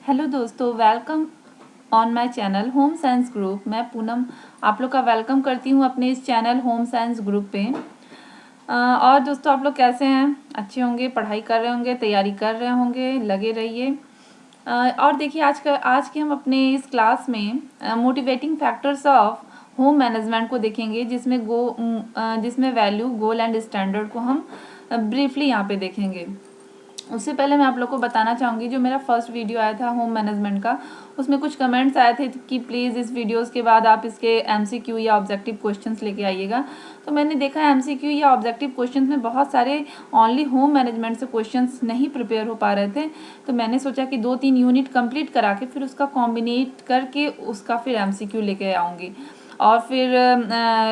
Hello दोस्तों, welcome on my channel home science group. मैं पूनम आप लोग का वेलकम करती हूँ अपने इस चैनल होम साइंस ग्रुप पे। और दोस्तों, आप लोग कैसे हैं? अच्छे होंगे, पढ़ाई कर रहे होंगे, तैयारी कर रहे होंगे, लगे रहिए। और देखिए, आज के हम अपने इस क्लास में motivating factors of home management को देखेंगे, जिसमें वैल्यू, गोल एंड स्टैंडर्ड को हम ब्रीफली यहाँ पे देखेंगे। उससे पहले मैं आप लोग को बताना चाहूँगी, जो मेरा फर्स्ट वीडियो आया था होम मैनेजमेंट का, उसमें कुछ कमेंट्स आए थे कि प्लीज़ इस वीडियोस के बाद आप इसके एमसीक्यू या ऑब्जेक्टिव क्वेश्चंस लेके आइएगा। तो मैंने देखा एमसीक्यू या ऑब्जेक्टिव क्वेश्चंस में बहुत सारे ओनली होम मैनेजमेंट से क्वेश्चंस नहीं प्रिपेयर हो पा रहे थे। तो मैंने सोचा कि 2-3 यूनिट कंप्लीट करा के फिर उसका कॉम्बिनेट करके उसका फिर एमसीक्यू लेके आऊँगी। और फिर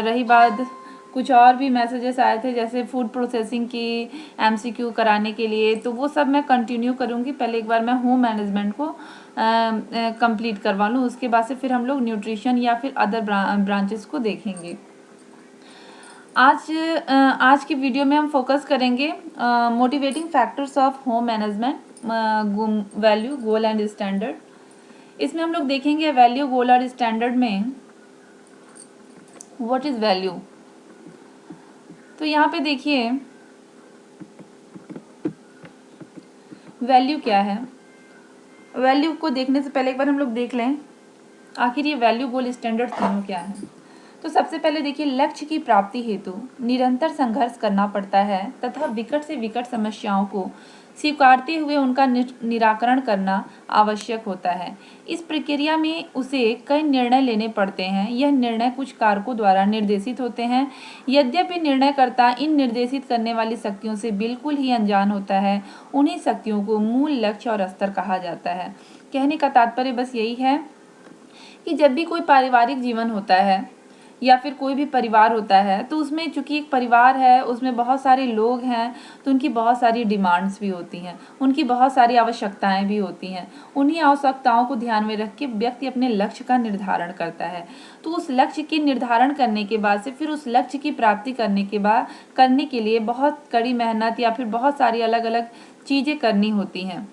रही बात, कुछ और भी मैसेजेस आए थे जैसे फूड प्रोसेसिंग की एमसीक्यू कराने के लिए, तो वो सब मैं कंटिन्यू करूँगी। पहले एक बार मैं होम मैनेजमेंट को कंप्लीट करवा लूँ, उसके बाद से फिर हम लोग न्यूट्रिशन या फिर अदर ब्रांचेस को देखेंगे। आज की वीडियो में हम फोकस करेंगे motivating factors of home management, value, goal and standard. इसमें हम लोग देखेंगे वैल्यू, गोल और स्टैंडर्ड में व्हाट इज़ वैल्यू। तो यहाँ पे देखिए, वैल्यू क्या है। वैल्यू को देखने से पहले एक बार हम लोग देख लें आखिर ये वैल्यू, गोल, स्टैंडर्ड तीनों क्या है। तो सबसे पहले देखिए, लक्ष्य की प्राप्ति हेतु निरंतर संघर्ष करना पड़ता है तथा विकट से विकट समस्याओं को स्वीकारते हुए उनका निराकरण करना आवश्यक होता है। इस प्रक्रिया में उसे कई निर्णय लेने पड़ते हैं। यह निर्णय कुछ कारकों द्वारा निर्देशित होते हैं। यद्यपि निर्णयकर्ता इन निर्देशित करने वाली शक्तियों से बिल्कुल ही अनजान होता है, उन्हीं शक्तियों को मूल लक्ष्य और स्तर कहा जाता है। कहने का तात्पर्य बस यही है कि जब भी कोई पारिवारिक जीवन होता है या फिर कोई भी परिवार होता है, तो उसमें चूंकि एक परिवार है, उसमें बहुत सारे लोग हैं, तो उनकी बहुत सारी डिमांड्स भी होती हैं, उनकी बहुत सारी आवश्यकताएं भी होती हैं। उन्हीं आवश्यकताओं को ध्यान में रख के व्यक्ति अपने लक्ष्य का निर्धारण करता है। तो उस लक्ष्य की निर्धारण करने के बाद से फिर उस लक्ष्य की प्राप्ति करने के लिए बहुत कड़ी मेहनत या फिर बहुत सारी अलग अलग चीज़ें करनी होती हैं,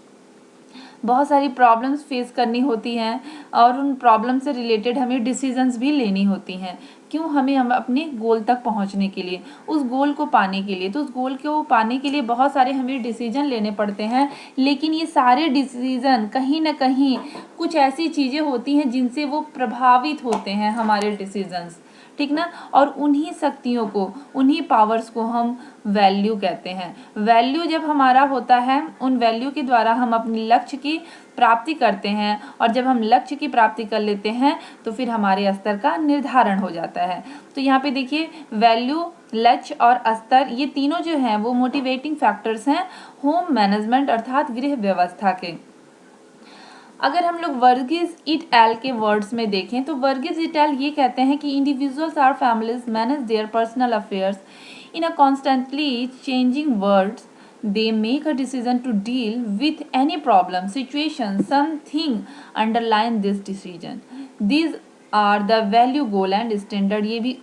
बहुत सारी प्रॉब्लम्स फेस करनी होती हैं, और उन प्रॉब्लम से रिलेटेड हमें डिसीजंस भी लेनी होती हैं। क्यों? हम अपने गोल तक पहुंचने के लिए, उस गोल को पाने के लिए। तो उस गोल को पाने के लिए बहुत सारे हमें डिसीजन लेने पड़ते हैं, लेकिन ये सारे डिसीजन कहीं ना कहीं कुछ ऐसी चीज़ें होती हैं जिनसे वो प्रभावित होते हैं, हमारे डिसीजंस, ठीक ना। और उन्हीं शक्तियों को, उन्हीं पावर्स को हम वैल्यू कहते हैं। वैल्यू जब हमारा होता है, उन वैल्यू के द्वारा हम अपने लक्ष्य की प्राप्ति करते हैं, और जब हम लक्ष्य की प्राप्ति कर लेते हैं तो फिर हमारे स्तर का निर्धारण हो जाता है। तो यहाँ पे देखिए, वैल्यू, लक्ष्य और स्तर, ये तीनों जो हैं वो मोटिवेटिंग फैक्टर्स हैं होम मैनेजमेंट अर्थात गृह व्यवस्था के। अगर हम लोग वर्गीज इट एल के वर्ड्स में देखें, तो वर्गीज इट एल ये कहते हैं कि इंडिविजुअल्स और families manage their personal affairs in a constantly changing world. They make a decision to deal with any problem, situation, something underline this decision. These are the value, goal and standard. ये भी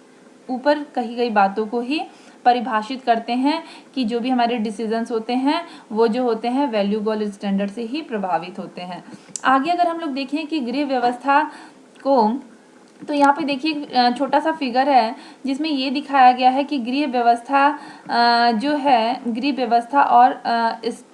ऊपर कही गई बातों को ही परिभाषित करते हैं कि जो भी हमारे डिसीजंस होते हैं वो जो होते हैं वैल्यू, गोल, स्टैंडर्ड से ही प्रभावित होते हैं। आगे अगर हम लोग देखें कि गृह व्यवस्था को, तो यहाँ पे देखिए छोटा सा फिगर है जिसमें ये दिखाया गया है कि गृह व्यवस्था जो है, गृह व्यवस्था और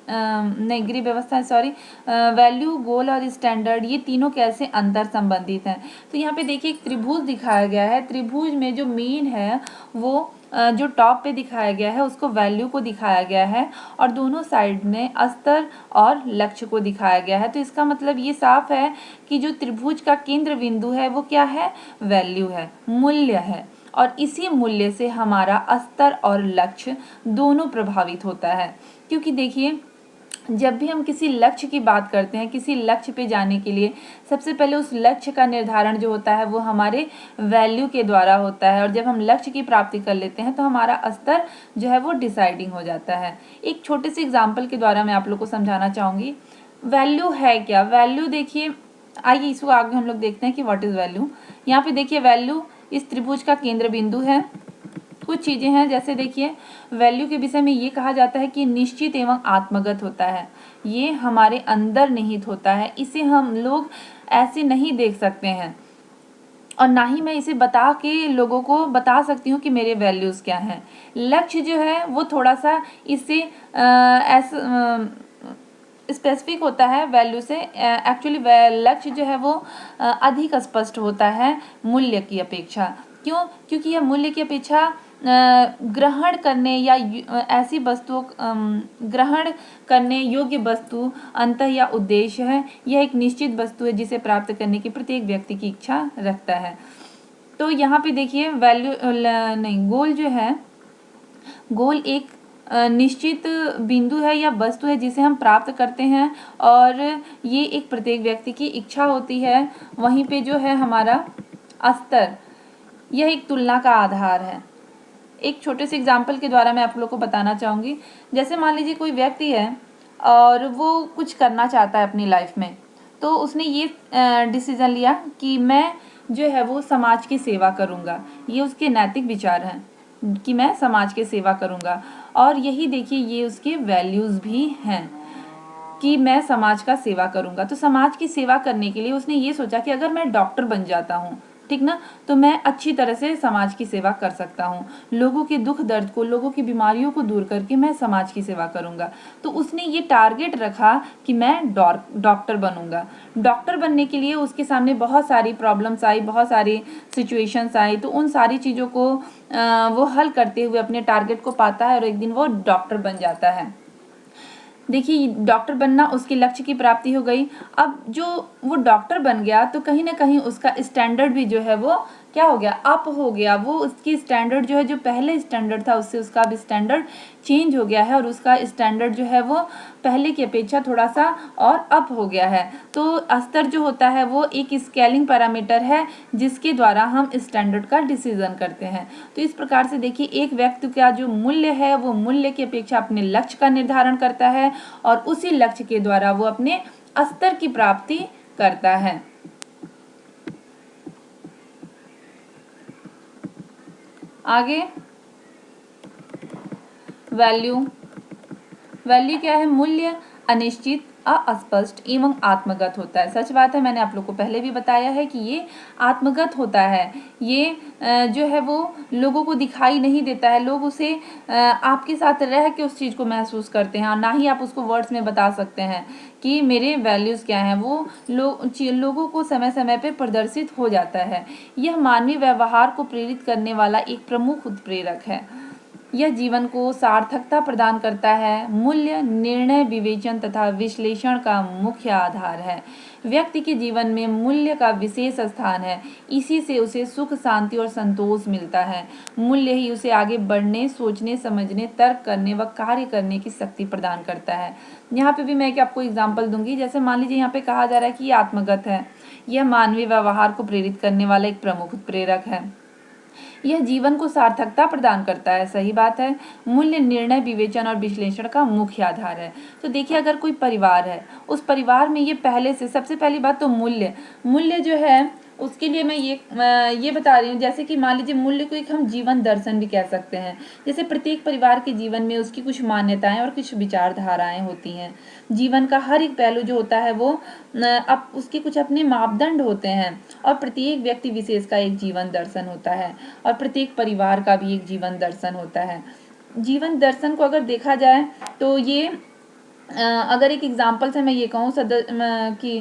गृह व्यवस्था सॉरी वैल्यू, गोल और स्टैंडर्ड, ये तीनों कैसे अंतर संबंधित हैं। तो यहाँ पे देखिए एक त्रिभुज दिखाया गया है। त्रिभुज में जो मेन है वो जो टॉप पे दिखाया गया है उसको वैल्यू को दिखाया गया है, और दोनों साइड में स्तर और लक्ष्य को दिखाया गया है। तो इसका मतलब ये साफ है कि जो त्रिभुज का केंद्र बिंदु है वो क्या है? वैल्यू है, मूल्य है, और इसी मूल्य से हमारा स्तर और लक्ष्य दोनों प्रभावित होता है। क्योंकि देखिए, जब भी हम किसी लक्ष्य की बात करते हैं, किसी लक्ष्य पे जाने के लिए सबसे पहले उस लक्ष्य का निर्धारण जो होता है वो हमारे वैल्यू के द्वारा होता है, और जब हम लक्ष्य की प्राप्ति कर लेते हैं तो हमारा स्तर जो है वो डिसाइडिंग हो जाता है। एक छोटे से एग्जाम्पल के द्वारा मैं आप लोग को समझाना चाहूँगी वैल्यू है क्या। वैल्यू देखिए, आइए इसको आगे हम लोग देखते हैं कि व्हाट इज़ वैल्यू। यहाँ पे देखिए, वैल्यू इस त्रिभुज का केंद्र बिंदु है। कुछ चीज़ें हैं, जैसे देखिए वैल्यू के विषय में ये कहा जाता है कि निश्चित एवं आत्मगत होता है। ये हमारे अंदर निहित होता है, इसे हम लोग ऐसे नहीं देख सकते हैं और ना ही मैं इसे बता के लोगों को बता सकती हूँ कि मेरे वैल्यूज़ क्या हैं। लक्ष्य जो है वो थोड़ा सा इससे ऐसा स्पेसिफिक होता है वैल्यू से। एक्चुअली लक्ष्य जो है वो अधिक स्पष्ट होता है मूल्य की अपेक्षा। क्यों? क्योंकि यह मूल्य की अपेक्षा ग्रहण करने या ऐसी वस्तुओं ग्रहण करने योग्य वस्तु अंतः या उद्देश्य है। यह एक निश्चित वस्तु है जिसे प्राप्त करने की प्रत्येक व्यक्ति की इच्छा रखता है। तो यहाँ पे देखिए वैल्यू नहीं, गोल जो है, गोल एक निश्चित बिंदु है या वस्तु है जिसे हम प्राप्त करते हैं और ये एक प्रत्येक व्यक्ति की इच्छा होती है। वहीं पे जो है हमारा स्तर, यह एक तुलना का आधार है। एक छोटे से एग्जाम्पल के द्वारा मैं आप लोग को बताना चाहूँगी। जैसे मान लीजिए कोई व्यक्ति है और वो कुछ करना चाहता है अपनी लाइफ में, तो उसने ये डिसीज़न लिया कि मैं जो है वो समाज की सेवा करूँगा। ये उसके नैतिक विचार हैं कि मैं समाज की सेवा करूँगा, और यही देखिए ये उसके वैल्यूज़ भी हैं कि मैं समाज का सेवा करूँगा। तो समाज की सेवा करने के लिए उसने ये सोचा कि अगर मैं डॉक्टर बन जाता हूँ, ठीक ना, तो मैं अच्छी तरह से समाज की सेवा कर सकता हूँ। लोगों के दुख दर्द को, लोगों की बीमारियों को दूर करके मैं समाज की सेवा करूँगा। तो उसने ये टारगेट रखा कि मैं डॉक्टर बनूँगा। डॉक्टर बनने के लिए उसके सामने बहुत सारी प्रॉब्लम्स आई, बहुत सारी सिचुएशंस आई। तो उन सारी चीज़ों को वो हल करते हुए अपने टारगेट को पाता है और एक दिन वो डॉक्टर बन जाता है। देखिए डॉक्टर बनना उसके लक्ष्य की प्राप्ति हो गई। अब जो वो डॉक्टर बन गया तो कहीं ना कहीं उसका स्टैंडर्ड भी जो है वो क्या हो गया, अप हो गया। वो उसकी स्टैंडर्ड जो है, जो पहले स्टैंडर्ड था उससे उसका अब स्टैंडर्ड चेंज हो गया है और उसका स्टैंडर्ड जो है वो पहले की अपेक्षा थोड़ा सा और अप हो गया है। तो स्तर जो होता है वो एक स्केलिंग पैरामीटर है जिसके द्वारा हम स्टैंडर्ड का डिसीजन करते हैं। तो इस प्रकार से देखिए एक व्यक्ति का जो मूल्य है वो मूल्य की अपेक्षा अपने लक्ष्य का निर्धारण करता है और उसी लक्ष्य के द्वारा वो अपने स्तर की प्राप्ति करता है। आगे वैल्यू। वैल्यू क्या है? मूल्य अनिश्चित, अस्पष्ट एवं आत्मगत होता है। सच बात है, मैंने आप लोग को पहले भी बताया है कि ये आत्मगत होता है। ये जो है वो लोगों को दिखाई नहीं देता है। लोग उसे आपके साथ रह के उस चीज़ को महसूस करते हैं और ना ही आप उसको वर्ड्स में बता सकते हैं कि मेरे वैल्यूज़ क्या हैं। वो लोगों को समय समय पे प्रदर्शित हो जाता है। यह मानवीय व्यवहार को प्रेरित करने वाला एक प्रमुख उत्प्रेरक है। यह जीवन को सार्थकता प्रदान करता है। मूल्य निर्णय, विवेचन तथा विश्लेषण का मुख्य आधार है। व्यक्ति के जीवन में मूल्य का विशेष स्थान है। इसी से उसे सुख, शांति और संतोष मिलता है। मूल्य ही उसे आगे बढ़ने, सोचने, समझने, तर्क करने व कार्य करने की शक्ति प्रदान करता है। यहाँ पे भी मैं एक आपको एग्जाम्पल दूंगी। जैसे मान लीजिए यहाँ पे कहा जा रहा है कि ये आत्मगत है। यह मानवीय व्यवहार को प्रेरित करने वाला एक प्रमुख प्रेरक है। यह जीवन को सार्थकता प्रदान करता है। सही बात है। मूल्य निर्णय, विवेचन और विश्लेषण का मुख्य आधार है। तो देखिए अगर कोई परिवार है, उस परिवार में ये पहले से, सबसे पहली बात तो मूल्य, मूल्य जो है उसके लिए मैं ये बता रही हूँ। जैसे कि मान लीजिए मूल्य को एक हम जीवन दर्शन भी कह सकते हैं। जैसे प्रत्येक परिवार के जीवन में उसकी कुछ मान्यताएं और कुछ विचारधाराएं होती हैं। जीवन का हर एक पहलू जो होता है वो अब उसके कुछ अपने मापदंड होते हैं और प्रत्येक व्यक्ति विशेष का एक जीवन दर्शन होता है और प्रत्येक परिवार का भी एक जीवन दर्शन होता है। जीवन दर्शन को अगर देखा जाए तो ये अगर एक एग्जाम्पल से मैं ये कहूँ कि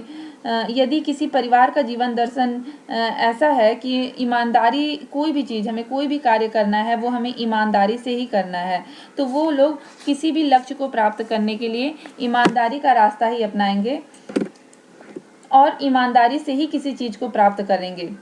यदि किसी परिवार का जीवन दर्शन ऐसा है कि ईमानदारी, कोई भी चीज़, हमें कोई भी कार्य करना है वो हमें ईमानदारी से ही करना है, तो वो लोग किसी भी लक्ष्य को प्राप्त करने के लिए ईमानदारी का रास्ता ही अपनाएंगे और ईमानदारी से ही किसी चीज़ को प्राप्त करेंगे।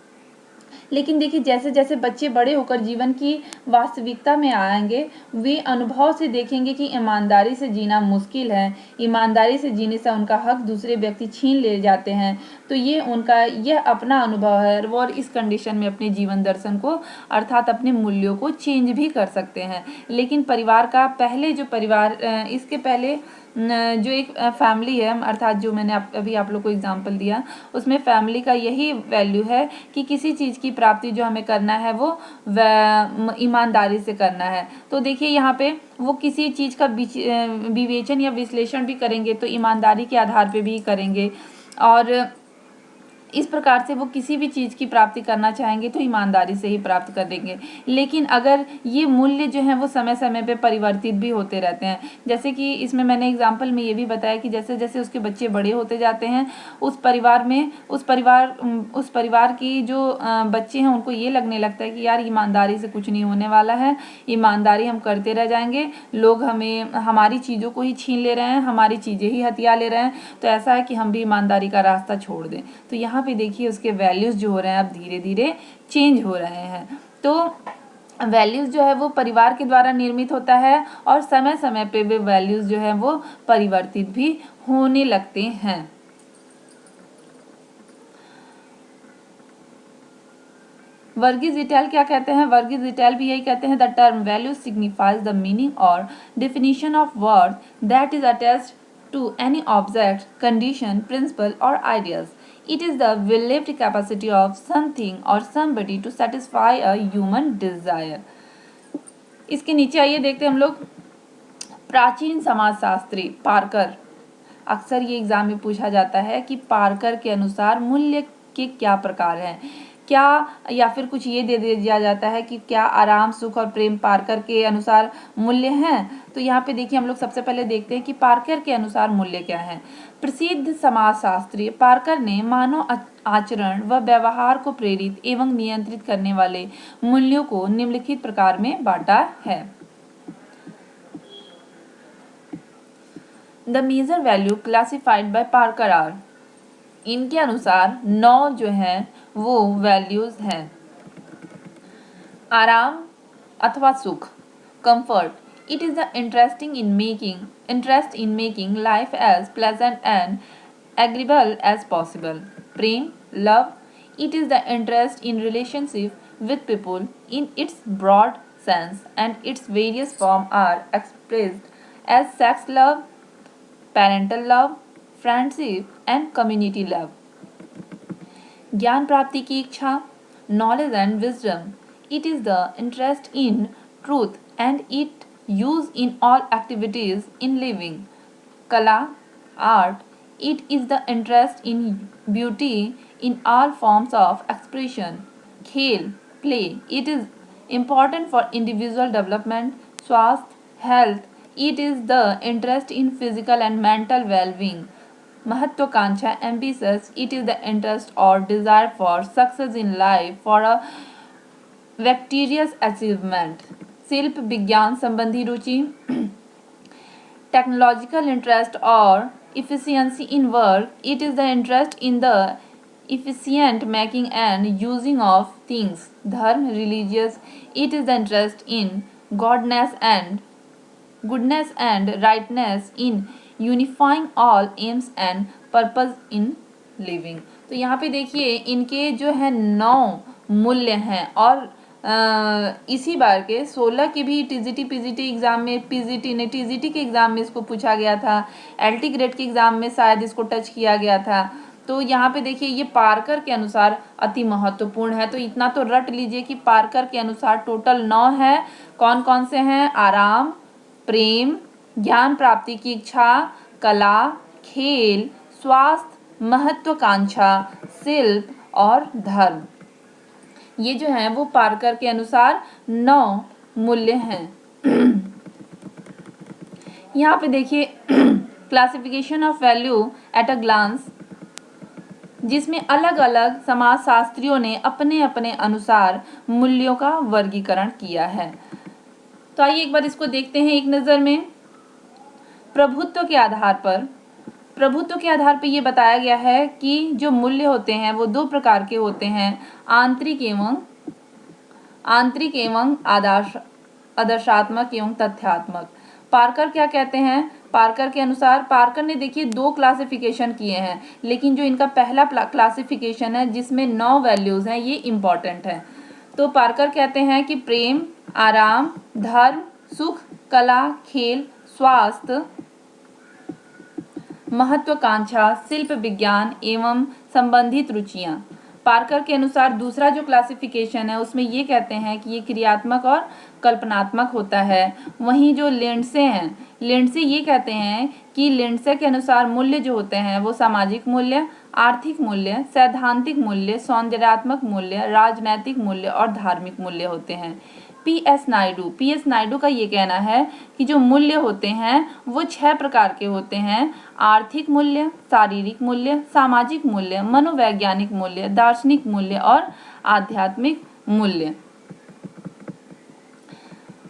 लेकिन देखिए जैसे जैसे बच्चे बड़े होकर जीवन की वास्तविकता में आएंगे, वे अनुभव से देखेंगे कि ईमानदारी से जीना मुश्किल है। ईमानदारी से जीने से उनका हक दूसरे व्यक्ति छीन ले जाते हैं। तो ये उनका यह अपना अनुभव है और इस कंडीशन में अपने जीवन दर्शन को अर्थात अपने मूल्यों को चेंज भी कर सकते हैं। लेकिन परिवार का पहले जो परिवार इसके पहले जो एक फैमिली है, अर्थात जो मैंने अभी आप लोग को एग्जांपल दिया, उसमें फैमिली का यही वैल्यू है कि किसी चीज़ की प्राप्ति जो हमें करना है वो ईमानदारी से करना है। तो देखिए यहाँ पे वो किसी चीज़ का विवेचन या विश्लेषण भी करेंगे तो ईमानदारी के आधार पे भी करेंगे, और इस प्रकार से वो किसी भी चीज़ की प्राप्ति करना चाहेंगे तो ईमानदारी से ही प्राप्त करेंगे। लेकिन अगर ये मूल्य जो हैं वो समय समय पे परिवर्तित भी होते रहते हैं, जैसे कि इसमें मैंने एग्जाम्पल में ये भी बताया कि जैसे जैसे उसके बच्चे बड़े होते जाते हैं, उस परिवार की जो बच्चे हैं उनको ये लगने लगता है कि यार ईमानदारी से कुछ नहीं होने वाला है, ईमानदारी हम करते रह जाएंगे, लोग हमें हमारी चीज़ों को ही छीन ले रहे हैं, हमारी चीज़ें ही हथिया ले रहे हैं, तो ऐसा है कि हम भी ईमानदारी का रास्ता छोड़ दें। तो यहाँ पे देखिए उसके वैल्यूज़ जो हो रहे हैं अब धीरे धीरे चेंज हो रहे हैं। तो वैल्यूज़ जो है वो परिवार के द्वारा निर्मित होता है और समय समय पे वे वैल्यूज़ जो है वो परिवर्तित भी होने लगते हैं। वर्गीज विटेल क्या कहते हैं? वर्गीज विटेल भी यही कहते हैं, the term value signifies the meaning और definition of worth that is attached to any object, condition, principle और ideas. It is the will-lived capacity of something or somebody to satisfy a human desire. इसके नीचे आइए देखते हैं हम लोग प्राचीन समाजशास्त्री पार्कर। अक्सर ये एग्जाम में पूछा जाता है कि पार्कर के अनुसार मूल्य के क्या प्रकार हैं, क्या, या फिर कुछ ये दे दिया जाता है कि क्या आराम, सुख और प्रेम पार्कर के अनुसार मूल्य हैं। तो यहाँ पे देखिए हम लोग सबसे पहले देखते हैं कि पार्कर के अनुसार मूल्य क्या है। प्रसिद्ध समाजशास्त्री पार्कर ने मानव आचरण व व्यवहार को प्रेरित एवं नियंत्रित करने वाले मूल्यों को निम्नलिखित प्रकार में बांटा है। The major value classified by Parker are, इनके अनुसार 9 जो हैं वो वैल्यूज हैं। आराम अथवा सुख, comfort, it is the interest in making life as pleasant and agreeable as possible. Prem, love, it is the interest in relationship with people in its broad sense and its various forms are expressed as sex love, parental love, friendship and community love. ज्ञान प्राप्ति की इच्छा, knowledge and wisdom, it is the interest in truth and its use in all activities in living. Kala, art, it is the interest in beauty in all forms of expression. Khel, play, it is important for individual development. Swasth, health, it is the interest in physical and mental well-being. Mahatvakanksha, ambitious, it is the interest or desire for success in life, for a victorious achievement. शिल्प विज्ञान संबंधी रुचि, technological interest और efficiency in work, it is the interest in the efficient making and using of things. धर्म, religious, it is the interest in goodness and rightness in unifying all aims and purpose in living. तो यहाँ पे देखिए इनके जो है 9 मूल्य हैं, और इसी बार के 16 की भी टीजीटी पीजीटी एग्जाम में, पीजीटी ने टीजीटी के एग्जाम में इसको पूछा गया था, एलटी ग्रेड के एग्जाम में शायद इसको टच किया गया था। तो यहाँ पे देखिए ये पार्कर के अनुसार अति महत्वपूर्ण है। तो इतना तो रट लीजिए कि पार्कर के अनुसार टोटल 9 है। कौन कौन से हैं? आराम, प्रेम, ज्ञान प्राप्ति की इच्छा, कला, खेल, स्वास्थ्य, महत्वाकांक्षा, शिल्प और धर्म। ये जो है वो पार्कर के अनुसार 9 मूल्य हैं। यहाँ पे देखिए classification of value at a glance, जिसमें अलग अलग समाजशास्त्रियों ने अपने अपने अनुसार मूल्यों का वर्गीकरण किया है। तो आइए एक बार इसको देखते हैं एक नज़र में। प्रभुत्व के आधार पर ये बताया गया है कि जो मूल्य होते हैं वो 2 प्रकार के होते हैं, आंतरिक एवं आदर्शात्मक एवं तथ्यात्मक। पार्कर क्या कहते हैं? पार्कर के अनुसार, पार्कर ने देखिए 2 क्लासिफिकेशन किए हैं, लेकिन जो इनका पहला क्लासिफिकेशन है जिसमें 9 वैल्यूज हैं ये इम्पॉर्टेंट है। तो पार्कर कहते हैं कि प्रेम, आराम, धर्म, सुख, कला, खेल, स्वास्थ्य, महत्वाकांक्षा, शिल्प विज्ञान एवं संबंधित रुचियां। पार्कर के अनुसार दूसरा जो क्लासिफिकेशन है उसमें ये कहते हैं कि ये क्रियात्मक और कल्पनात्मक होता है। वहीं जो लिंडसे हैं, लिंडसे ये कहते हैं कि लिंडसे के अनुसार मूल्य जो होते हैं वो सामाजिक मूल्य, आर्थिक मूल्य, सैद्धांतिक मूल्य, सौंदर्यात्मक मूल्य, राजनैतिक मूल्य और धार्मिक मूल्य होते हैं। पी एस नायडू का ये कहना है कि जो मूल्य होते हैं वो 6 प्रकार के होते हैं: आर्थिक मूल्य, शारीरिक मूल्य, सामाजिक मूल्य, मनोवैज्ञानिक मूल्य, दार्शनिक मूल्य और आध्यात्मिक मूल्य।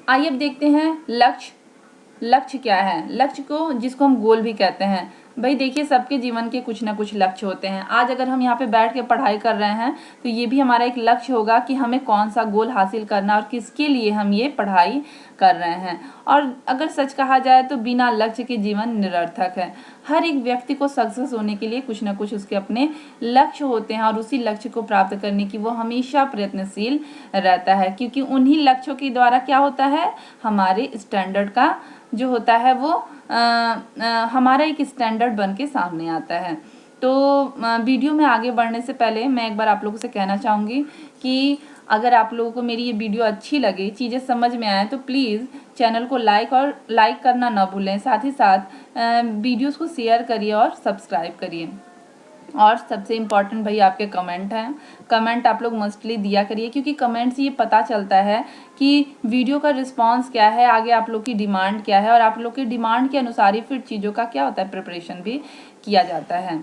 आइए अब देखते हैं लक्ष्य। लक्ष्य क्या है? लक्ष्य को जिसको हम गोल भी कहते हैं। भाई देखिए, सबके जीवन के कुछ ना कुछ लक्ष्य होते हैं। आज अगर हम यहाँ पे बैठ के पढ़ाई कर रहे हैं तो ये भी हमारा एक लक्ष्य होगा कि हमें कौन सा गोल हासिल करना और किसके लिए हम ये पढ़ाई कर रहे हैं। और अगर सच कहा जाए तो बिना लक्ष्य के जीवन निरर्थक है। हर एक व्यक्ति को सक्सेस होने के लिए कुछ ना कुछ उसके अपने लक्ष्य होते हैं और उसी लक्ष्य को प्राप्त करने की वो हमेशा प्रयत्नशील रहता है, क्योंकि उन्हीं लक्ष्यों के द्वारा क्या होता है, हमारे स्टैंडर्ड का जो होता है वो हमारा एक स्टैंडर्ड बन के सामने आता है। तो वीडियो में आगे बढ़ने से पहले मैं एक बार आप लोगों से कहना चाहूँगी कि अगर आप लोगों को मेरी ये वीडियो अच्छी लगे, चीज़ें समझ में आए, तो प्लीज़ चैनल को लाइक करना ना भूलें। साथ ही साथ वीडियोस को शेयर करिए और सब्सक्राइब करिए। और सबसे इम्पॉर्टेंट भाई आपके कमेंट हैं। कमेंट आप लोग मस्टली दिया करिए, क्योंकि कमेंट से ये पता चलता है कि वीडियो का रिस्पांस क्या है, आगे आप लोग की डिमांड क्या है, और आप लोग की डिमांड के अनुसार ही फिर चीज़ों का क्या होता है, प्रिपरेशन भी किया जाता है।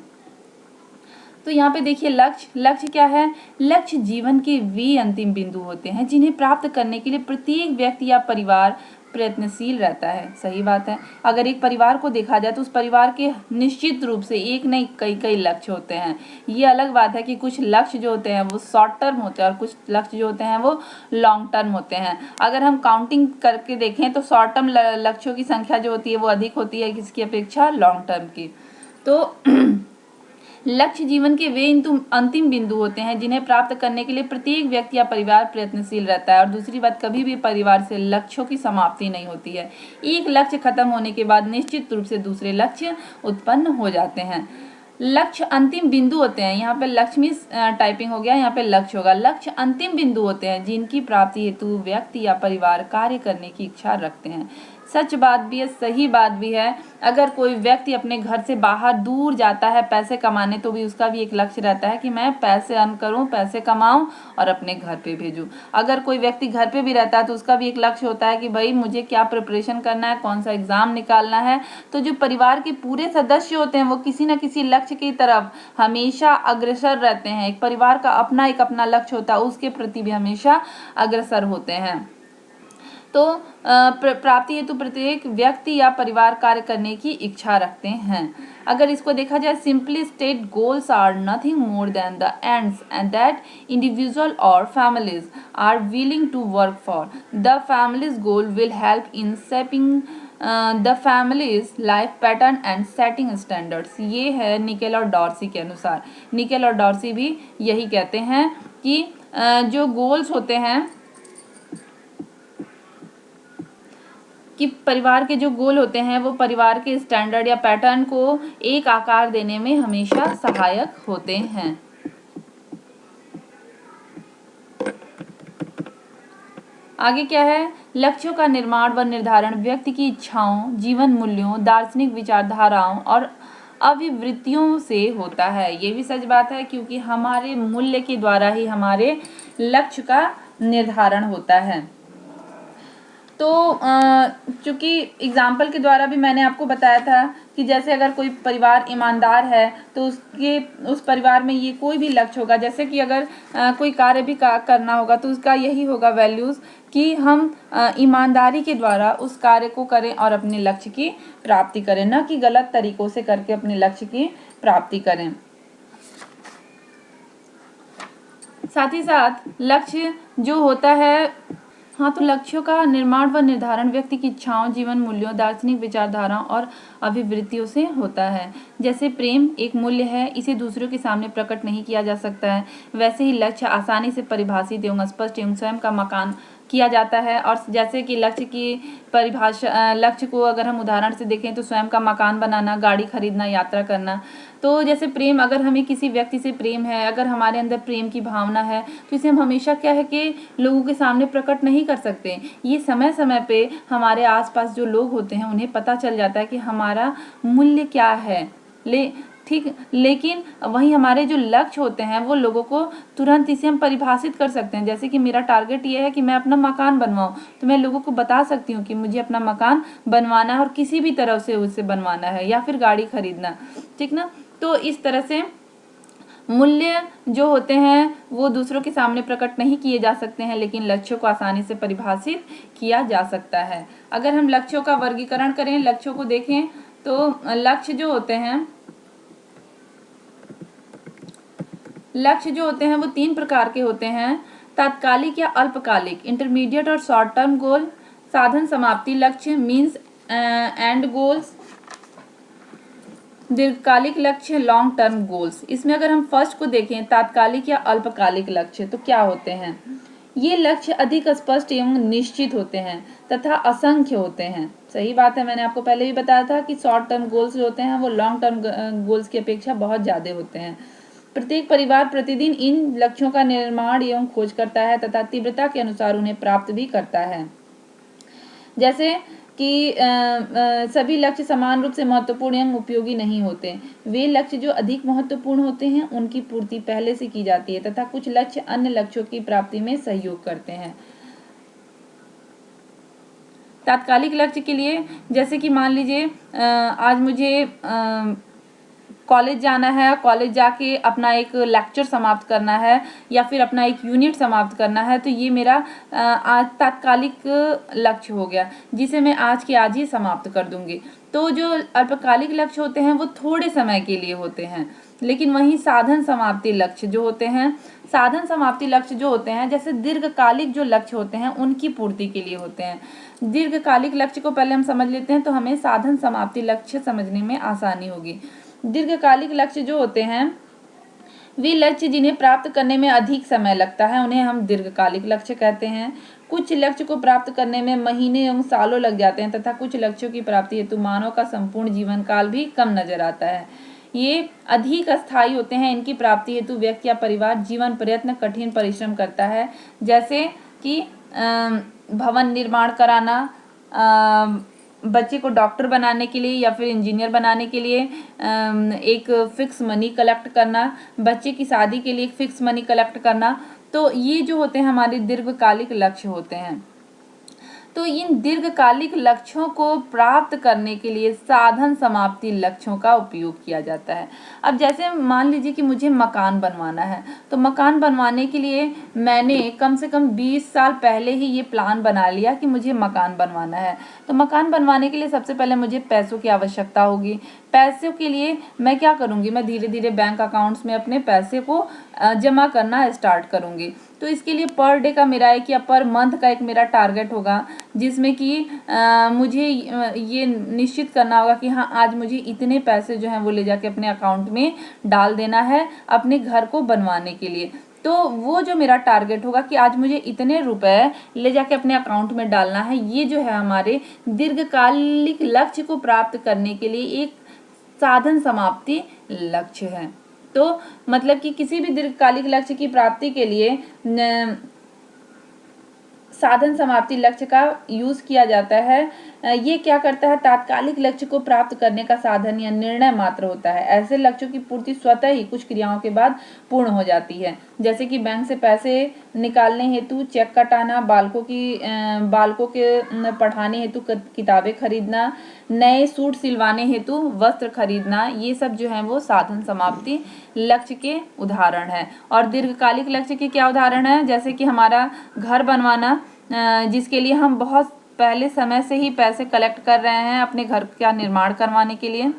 तो यहाँ पे देखिए लक्ष्य क्या है? लक्ष्य जीवन के वे अंतिम बिंदु होते हैं जिन्हें प्राप्त करने के लिए प्रत्येक व्यक्ति या परिवार प्रयत्नशील रहता है। सही बात है। अगर एक परिवार को देखा जाए तो उस परिवार के निश्चित रूप से एक नहीं कई लक्ष्य होते हैं। ये अलग बात है कि कुछ लक्ष्य जो होते हैं वो शॉर्ट टर्म होते हैं और कुछ लक्ष्य जो होते हैं वो लॉन्ग टर्म होते हैं। अगर हम काउंटिंग करके देखें तो शॉर्ट टर्म लक्ष्यों की संख्या जो होती है वो अधिक होती है किसकी अपेक्षा, लॉन्ग टर्म की। तो लक्ष्य जीवन के वे अंतिम बिंदु होते हैं जिन्हें प्राप्त करने के लिए प्रत्येक व्यक्ति या परिवार प्रयत्नशील रहता है। और दूसरी बात, कभी भी परिवार से लक्ष्यों की समाप्ति नहीं होती है। एक लक्ष्य खत्म होने के बाद निश्चित रूप से दूसरे लक्ष्य उत्पन्न हो जाते हैं। लक्ष्य अंतिम बिंदु होते हैं। यहाँ पे लक्ष्मी टाइपिंग हो गया, यहाँ पे लक्ष्य होगा। लक्ष्य अंतिम बिंदु होते हैं जिनकी प्राप्ति हेतु व्यक्ति या परिवार कार्य करने की इच्छा रखते हैं। सच बात भी है, सही बात भी है। अगर कोई व्यक्ति अपने घर से बाहर दूर जाता है पैसे कमाने, तो भी उसका भी एक लक्ष्य रहता है कि मैं पैसे अर्न करूं, पैसे कमाऊं और अपने घर पे भेजूं। अगर कोई व्यक्ति घर पे भी रहता है तो उसका भी एक लक्ष्य होता है कि भाई मुझे क्या प्रिपरेशन करना है, कौन सा एग्जाम निकालना है। तो जो परिवार के पूरे सदस्य होते हैं वो किसी न किसी लक्ष्य की तरफ हमेशा अग्रसर रहते हैं। एक परिवार का एक अपना लक्ष्य होता है, उसके प्रति भी हमेशा अग्रसर होते हैं। तो प्राप्ति हेतु प्रत्येक व्यक्ति या परिवार कार्य करने की इच्छा रखते हैं। अगर इसको देखा जाए, simply state goals are nothing more than the ends and that individual और families are willing to work for. The families goal will help in shaping the families life pattern and setting standards. ये है nickel और Dorsey के अनुसार। Nickel और Dorsey भी यही कहते हैं कि जो गोल्स होते हैं, कि परिवार के जो गोल होते हैं वो परिवार के स्टैंडर्ड या पैटर्न को एक आकार देने में हमेशा सहायक होते हैं। आगे क्या है? लक्ष्यों का निर्माण व निर्धारण व्यक्ति की इच्छाओं, जीवन मूल्यों, दार्शनिक विचारधाराओं और अभिवृत्तियों से होता है। ये भी सच बात है, क्योंकि हमारे मूल्य के द्वारा ही हमारे लक्ष्य का निर्धारण होता है। तो चूंकि एग्जाम्पल के द्वारा भी मैंने आपको बताया था कि जैसे अगर कोई परिवार ईमानदार है तो उस परिवार में ये कोई भी लक्ष्य होगा। जैसे कि अगर कोई कार्य भी करना होगा तो उसका यही होगा वैल्यूज़ कि हम ईमानदारी के द्वारा उस कार्य को करें और अपने लक्ष्य की प्राप्ति करें, न कि गलत तरीकों से करके अपने लक्ष्य की प्राप्ति करें। साथ ही साथ लक्ष्य जो होता है, तो लक्ष्यों का निर्माण व निर्धारण व्यक्ति की इच्छाओं, जीवन मूल्यों, दार्शनिक विचारधाराओं और अभिवृत्तियों से होता है। जैसे प्रेम एक मूल्य है, इसे दूसरों के सामने प्रकट नहीं किया जा सकता है, वैसे ही लक्ष्य आसानी से परिभाषित एवं स्पष्ट एवं स्वयं का किया जाता है। और जैसे कि लक्ष्य की परिभाषा, लक्ष्य को अगर हम उदाहरण से देखें तो स्वयं का मकान बनाना, गाड़ी खरीदना, यात्रा करना। तो जैसे प्रेम, अगर हमें किसी व्यक्ति से प्रेम है, अगर हमारे अंदर प्रेम की भावना है, तो इसे हम हमेशा क्या है कि लोगों के सामने प्रकट नहीं कर सकते। ये समय समय पे हमारे आसपास जो लोग होते हैं उन्हें पता चल जाता है कि हमारा मूल्य क्या है। ठीक, लेकिन वहीं हमारे जो लक्ष्य होते हैं वो लोगों को तुरंत इसे हम परिभाषित कर सकते हैं। जैसे कि मेरा टारगेट ये है कि मैं अपना मकान बनवाऊं, तो मैं लोगों को बता सकती हूँ कि मुझे अपना मकान बनवाना है और किसी भी तरह से उसे बनवाना है, या फिर गाड़ी खरीदना, ठीक ना। तो इस तरह से मूल्य जो होते हैं वो दूसरों के सामने प्रकट नहीं किए जा सकते हैं, लेकिन लक्ष्यों को आसानी से परिभाषित किया जा सकता है। अगर हम लक्ष्यों का वर्गीकरण करें, लक्ष्यों को देखें, तो लक्ष्य जो होते हैं वो 3 प्रकार के होते हैं: तात्कालिक या अल्पकालिक, इंटरमीडिएट और शॉर्ट टर्म गोल, साधन समाप्ति लक्ष्य, मीन्स एंड गोल्स, दीर्घकालिक लक्ष्य, लॉन्ग टर्म गोल्स। इसमें अगर हम फर्स्ट को देखें, तात्कालिक या अल्पकालिक लक्ष्य, तो क्या होते हैं? ये लक्ष्य अधिक स्पष्ट एवं निश्चित होते हैं तथा असंख्य होते हैं। सही बात है, मैंने आपको पहले भी बताया था कि शॉर्ट टर्म गोल्स जो होते हैं वो लॉन्ग टर्म गोल्स की अपेक्षा बहुत ज्यादा होते हैं। प्रत्येक परिवार प्रतिदिन इन लक्ष्यों का निर्माण एवं खोज करता है तथा तीव्रता के अनुसार उन्हें प्राप्त भी करता है। जैसे कि सभी लक्ष्य समान रूप से महत्वपूर्ण एवं उपयोगी नहीं होते। वे लक्ष्य जो अधिक महत्वपूर्ण होते हैं उनकी पूर्ति पहले से की जाती है तथा कुछ लक्ष्य अन्य लक्ष्यों की प्राप्ति में सहयोग करते हैं। तात्कालिक लक्ष्य के लिए, जैसे कि मान लीजिए आज मुझे कॉलेज जाना है, कॉलेज जाके अपना एक लेक्चर समाप्त करना है या फिर अपना एक यूनिट समाप्त करना है, तो ये मेरा आज तात्कालिक लक्ष्य हो गया, जिसे मैं आज के आज ही समाप्त कर दूंगी। तो जो अल्पकालिक लक्ष्य होते हैं वो थोड़े समय के लिए होते हैं, लेकिन वहीं साधन समाप्ति लक्ष्य जो होते हैं, साधन समाप्ति लक्ष्य जो होते हैं, जैसे दीर्घकालिक जो लक्ष्य होते हैं उनकी पूर्ति के लिए होते हैं। दीर्घकालिक लक्ष्य को पहले हम समझ लेते हैं तो हमें साधन समाप्ति लक्ष्य समझने में आसानी होगी। दीर्घकालिक लक्ष्य जो होते हैं वे लक्ष्य जिन्हें प्राप्त करने में अधिक समय लगता है उन्हें हम दीर्घकालिक लक्ष्य कहते हैं। कुछ लक्ष्य को प्राप्त करने में महीने एवं सालों लग जाते हैं तथा कुछ लक्ष्यों की प्राप्ति हेतु मानव का संपूर्ण जीवन काल भी कम नजर आता है। ये अधिक अस्थायी होते हैं, इनकी प्राप्ति हेतु व्यक्ति या परिवार जीवन प्रयत्न कठिन परिश्रम करता है, जैसे कि भवन निर्माण कराना, बच्चे को डॉक्टर बनाने के लिए या फिर इंजीनियर बनाने के लिए एक फिक्स मनी कलेक्ट करना, बच्चे की शादी के लिए एक फिक्स मनी कलेक्ट करना। तो ये जो होते हैं हमारे दीर्घकालिक लक्ष्य होते हैं। तो इन दीर्घकालिक लक्ष्यों को प्राप्त करने के लिए साधन समाप्ति लक्ष्यों का उपयोग किया जाता है। अब जैसे मान लीजिए कि मुझे मकान बनवाना है, तो मकान बनवाने के लिए मैंने कम से कम 20 साल पहले ही ये प्लान बना लिया कि मुझे मकान बनवाना है। तो मकान बनवाने के लिए सबसे पहले मुझे पैसों की आवश्यकता होगी। पैसों के लिए मैं क्या करूँगी, मैं धीरे धीरे बैंक अकाउंट्स में अपने पैसे को जमा करना स्टार्ट करूँगी। तो इसके लिए पर डे का मेरा एक या पर मंथ का एक मेरा टारगेट होगा, जिसमें कि मुझे ये निश्चित करना होगा कि हाँ आज मुझे इतने पैसे जो हैं वो ले जाके अपने अकाउंट में डाल देना है अपने घर को बनवाने के लिए। तो वो जो मेरा टारगेट होगा कि आज मुझे इतने रुपए ले जाके अपने अकाउंट में डालना है, ये जो है हमारे दीर्घकालिक लक्ष्य को प्राप्त करने के लिए एक साधन समाप्ति लक्ष्य है। तो मतलब कि किसी भी दीर्घकालिक लक्ष्य की प्राप्ति के लिए साधन समाप्ति लक्ष्य का यूज किया जाता है। ये क्या करता है, तात्कालिक लक्ष्य को प्राप्त करने का साधन या निर्णय मात्र होता है। ऐसे लक्ष्यों की पूर्ति स्वतः ही कुछ क्रियाओं के बाद पूर्ण हो जाती है, जैसे कि बैंक से पैसे निकालने हेतु चेक कटाना, बालकों के पढ़ाने हेतु किताबें खरीदना, नए सूट सिलवाने हेतु वस्त्र खरीदना। ये सब जो है वो साधन समाप्ति लक्ष्य के उदाहरण है। और दीर्घकालिक लक्ष्य के क्या उदाहरण है, जैसे कि हमारा घर बनवाना, जिसके लिए हम बहुत पहले समय से ही पैसे कलेक्ट कर रहे हैं अपने घर का निर्माण करवाने के लिए।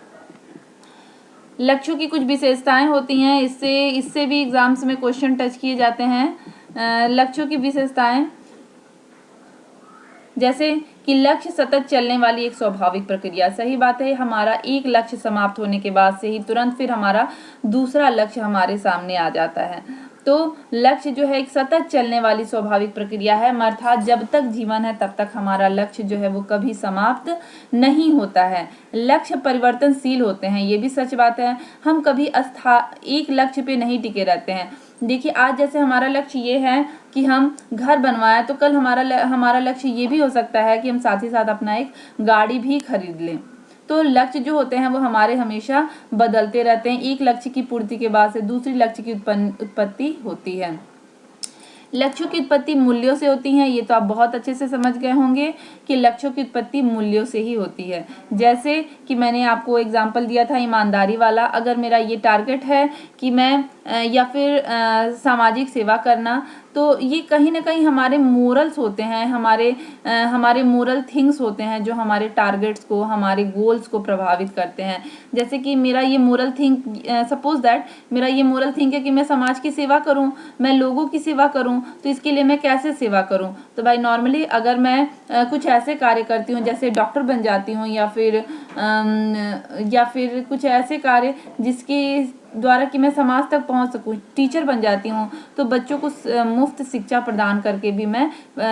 लक्ष्यों की कुछ विशेषताएं होती हैं, इससे भी एग्जाम्स में क्वेश्चन टच किए जाते हैं। लक्ष्यों की विशेषताएं जैसे कि लक्ष्य सतत चलने वाली एक स्वाभाविक प्रक्रिया। सही बात है, हमारा एक लक्ष्य समाप्त होने के बाद से ही तुरंत फिर हमारा दूसरा लक्ष्य हमारे सामने आ जाता है। तो तो लक्ष्य जो है एक सतत चलने वाली स्वाभाविक प्रक्रिया है, अर्थात जब तक जीवन है तब तक हमारा लक्ष्य जो है वो कभी समाप्त नहीं होता है। लक्ष्य परिवर्तनशील होते हैं, ये भी सच बात है। हम कभी एक लक्ष्य पे नहीं टिके रहते हैं। देखिए आज जैसे हमारा लक्ष्य ये है कि हम घर बनवाएं, तो कल हमारा लक्ष्य ये भी हो सकता है कि हम साथ ही साथ अपना एक गाड़ी भी खरीद लें। तो लक्ष्य जो होते हैं वो हमारे हमेशा बदलते रहते हैं। एक लक्ष्य की पूर्ति के बाद से दूसरी लक्ष्य की उत्पत्ति होती है। लक्ष्यों की उत्पत्ति मूल्यों से होती है, ये तो आप बहुत अच्छे से समझ गए होंगे कि लक्ष्यों की उत्पत्ति मूल्यों से ही होती है। जैसे कि मैंने आपको एग्जाम्पल दिया था ईमानदारी वाला। अगर मेरा ये टारगेट है कि मैं या फिर सामाजिक सेवा करना, तो ये कहीं ना कहीं हमारे मोरल्स होते हैं, हमारे मोरल थिंग्स होते हैं जो हमारे टारगेट्स को, हमारे गोल्स को प्रभावित करते हैं। जैसे कि मेरा ये मोरल थिंक, सपोज दैट मेरा ये मोरल थिंक है कि मैं समाज की सेवा करूं, मैं लोगों की सेवा करूं, तो इसके लिए मैं कैसे सेवा करूं? तो भाई नॉर्मली अगर मैं कुछ ऐसे कार्य करती हूँ, जैसे डॉक्टर बन जाती हूँ या फिर कुछ ऐसे कार्य जिसके द्वारा कि मैं समाज तक पहुंच सकूं, टीचर बन जाती हूं, तो बच्चों को मुफ्त शिक्षा प्रदान करके भी मैं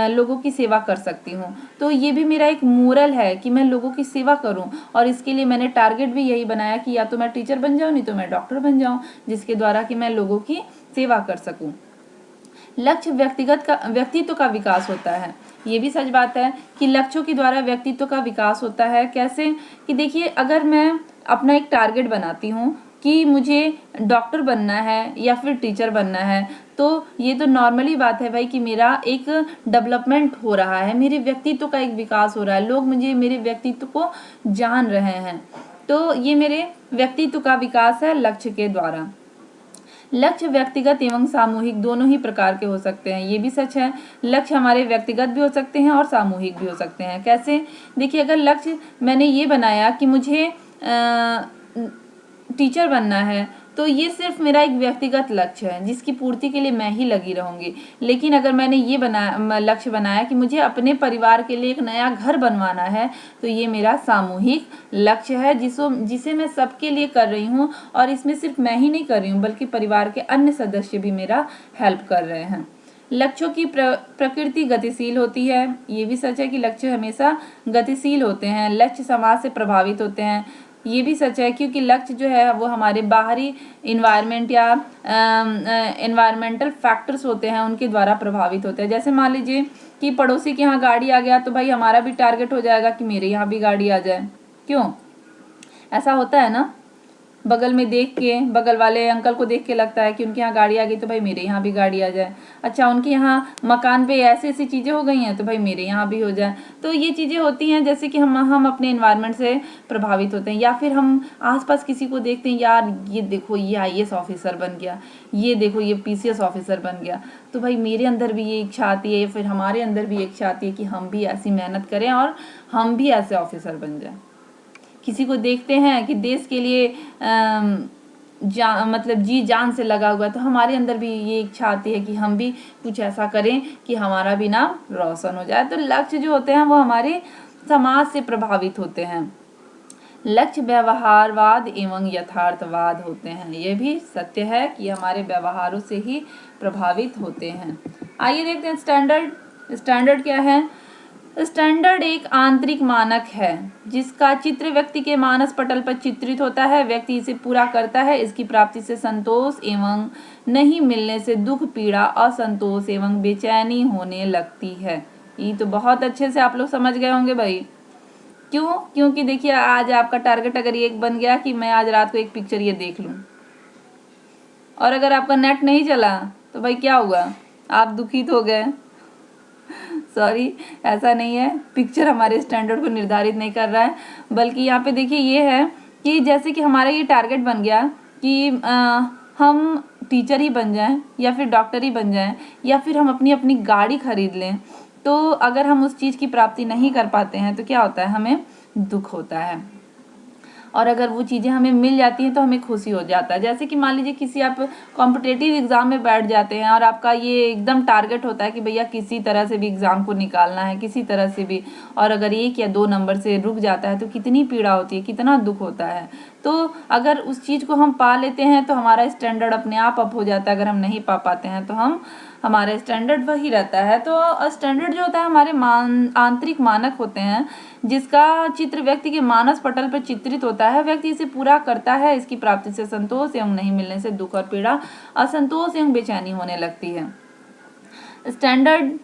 लोगों की सेवा कर सकती हूं। तो ये भी मेरा एक मोरल है कि मैं लोगों की सेवा करूं, और इसके लिए मैंने टारगेट भी यही बनाया कि या तो मैं टीचर बन जाऊं, नहीं तो मैं डॉक्टर बन जाऊं, जिसके द्वारा कि मैं लोगों की सेवा कर सकूं। लक्ष्य व्यक्तित्व का विकास होता है, ये भी सच बात है कि लक्ष्यों के द्वारा व्यक्तित्व का विकास होता है। कैसे? कि देखिए अगर मैं अपना एक टारगेट बनाती हूँ कि मुझे डॉक्टर बनना है या फिर टीचर बनना है, तो ये तो नॉर्मली बात है भाई कि मेरा एक डेवलपमेंट हो रहा है, मेरे व्यक्तित्व का एक विकास हो रहा है, लोग मुझे मेरे व्यक्तित्व को जान रहे हैं। तो ये मेरे व्यक्तित्व का विकास है लक्ष्य के द्वारा। लक्ष्य व्यक्तिगत एवं सामूहिक दोनों ही प्रकार के हो सकते हैं, ये भी सच है। लक्ष्य हमारे व्यक्तिगत भी हो सकते हैं और सामूहिक भी हो सकते हैं। कैसे? देखिए अगर लक्ष्य मैंने ये बनाया कि मुझे टीचर बनना है, तो ये सिर्फ मेरा एक व्यक्तिगत लक्ष्य है जिसकी पूर्ति के लिए मैं ही लगी रहूंगी। लेकिन अगर मैंने ये लक्ष्य बनाया कि मुझे अपने परिवार के लिए एक नया घर बनवाना है, तो ये मेरा सामूहिक लक्ष्य है जिसे मैं सबके लिए कर रही हूँ, और इसमें सिर्फ मैं ही नहीं कर रही हूँ बल्कि परिवार के अन्य सदस्य भी मेरा हेल्प कर रहे हैं। लक्ष्यों की प्रकृति गतिशील होती है, ये भी सच है कि लक्ष्य हमेशा गतिशील होते हैं। लक्ष्य समाज से प्रभावित होते हैं, ये भी सच है, क्योंकि लक्ष्य जो है वो हमारे बाहरी इन्वायरमेंट या एनवायरमेंटल फैक्टर्स होते हैं उनके द्वारा प्रभावित होते हैं। जैसे मान लीजिए कि पड़ोसी के यहाँ गाड़ी आ गया, तो भाई हमारा भी टारगेट हो जाएगा कि मेरे यहाँ भी गाड़ी आ जाए। क्यों? ऐसा होता है ना, बगल में देख के, बगल वाले अंकल को देख के लगता है कि उनके यहाँ गाड़ी आ गई तो भाई मेरे यहाँ भी गाड़ी आ जाए। अच्छा, उनके यहाँ मकान पे ऐसी ऐसी चीज़ें हो गई हैं तो भाई मेरे यहाँ भी हो जाए। तो ये चीज़ें होती हैं जैसे कि हम अपने एनवायरनमेंट से प्रभावित होते हैं, या फिर हम आसपास किसी को देखते हैं, यार ये देखो ये IAS ऑफिसर बन गया, ये देखो ये PCS ऑफिसर बन गया, तो भाई मेरे अंदर भी ये इच्छा आती है, फिर हमारे अंदर भी इच्छा आती है कि हम भी ऐसी मेहनत करें और हम भी ऐसे ऑफिसर बन जाए। किसी को देखते हैं कि देश के लिए मतलब जी जान से लगा हुआ, तो हमारे अंदर भी ये इच्छा आती है कि हम भी कुछ ऐसा करें कि हमारा भी नाम रोशन हो जाए। तो लक्ष्य जो होते हैं वो हमारे समाज से प्रभावित होते हैं। लक्ष्य व्यवहारवाद एवं यथार्थवाद होते हैं, ये भी सत्य है कि हमारे व्यवहारों से ही प्रभावित होते हैं। आइए देखते हैं स्टैंडर्ड क्या है। स्टैंडर्ड एक आंतरिक मानक है जिसका चित्र व्यक्ति के मानस पटल पर चित्रित होता है। व्यक्ति इसे पूरा करता है, इसकी प्राप्ति से संतोष एवं नहीं मिलने से दुख, पीड़ा, असंतोष एवं बेचैनी होने लगती है। ये तो बहुत अच्छे से आप लोग समझ गए होंगे भाई। क्यों? क्योंकि देखिए आज आपका टारगेट अगर ये एक बन गया कि मैं आज रात को एक पिक्चर ये देख लूं, और अगर आपका नेट नहीं चला तो भाई क्या हुआ? आप दुखित हो गए। सॉरी, ऐसा नहीं है, पिक्चर हमारे स्टैंडर्ड को निर्धारित नहीं कर रहा है, बल्कि यहाँ पे देखिए ये है कि जैसे कि हमारा ये टारगेट बन गया कि हम टीचर ही बन जाएं या फिर डॉक्टर ही बन जाएं या फिर हम अपनी अपनी गाड़ी खरीद लें, तो अगर हम उस चीज़ की प्राप्ति नहीं कर पाते हैं तो क्या होता है? हमें दुख होता है। और अगर वो चीज़ें हमें मिल जाती हैं तो हमें खुशी हो जाता है। जैसे कि मान लीजिए किसी आप कॉम्पिटेटिव एग्ज़ाम में बैठ जाते हैं और आपका ये एकदम टारगेट होता है कि भैया किसी तरह से भी एग्ज़ाम को निकालना है, किसी तरह से भी, और अगर 1 या 2 नंबर से रुक जाता है तो कितनी पीड़ा होती है, कितना दुख होता है। तो अगर उस चीज़ को हम पा लेते हैं तो हमारा स्टैंडर्ड अपने आप अप हो जाता है, अगर हम नहीं पा पाते हैं तो हमारा स्टैंडर्ड वही रहता है। तो स्टैंडर्ड जो होता है हमारे आंतरिक मानक होते हैं, जिसका चित्र व्यक्ति के मानस पटल पर चित्रित होता है। व्यक्ति इसे पूरा करता है, इसकी प्राप्ति से संतोष एवं नहीं मिलने से दुख और पीड़ा, असंतोष एवं बेचैनी होने लगती है। Standard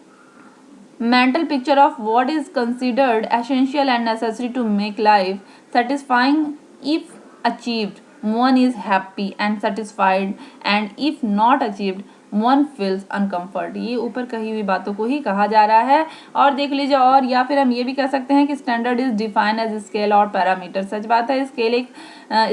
mental picture of what is considered essential and necessary to make life satisfying. If achieved, one is happy and satisfied, and if not achieved, one feels uncomfort। ये ऊपर कही हुई बातों को ही कहा जा रहा है। और देख लीजिए, और या फिर हम ये भी कह सकते हैं कि standard is define as scale और पैरामीटर। सच बात है, स्केल एक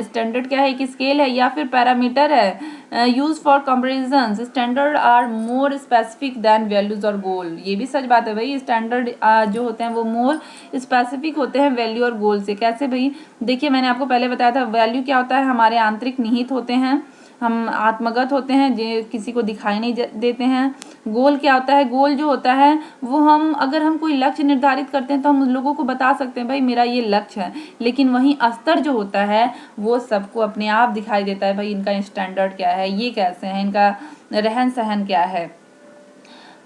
स्टैंडर्ड क्या है, एक स्केल है या फिर पैरामीटर है use for comparison. Standard are more specific than values और गोल। ये भी सच बात है भाई, स्टैंडर्ड जो होते हैं वो मोर स्पेसिफिक होते हैं वैल्यू और गोल से। कैसे भाई, देखिए मैंने आपको पहले बताया था, वैल्यू क्या होता है, हमारे आंतरिक निहित होते हैं, हम आत्मगत होते हैं, जो किसी को दिखाई नहीं देते हैं। गोल क्या होता है, गोल जो होता है वो हम अगर हम कोई लक्ष्य निर्धारित करते हैं तो हम उन लोगों को बता सकते हैं भाई मेरा ये लक्ष्य है। लेकिन वहीं स्तर जो होता है वो सबको अपने आप दिखाई देता है, भाई इनका स्टैंडर्ड क्या है, ये कैसे है, इनका रहन सहन क्या है।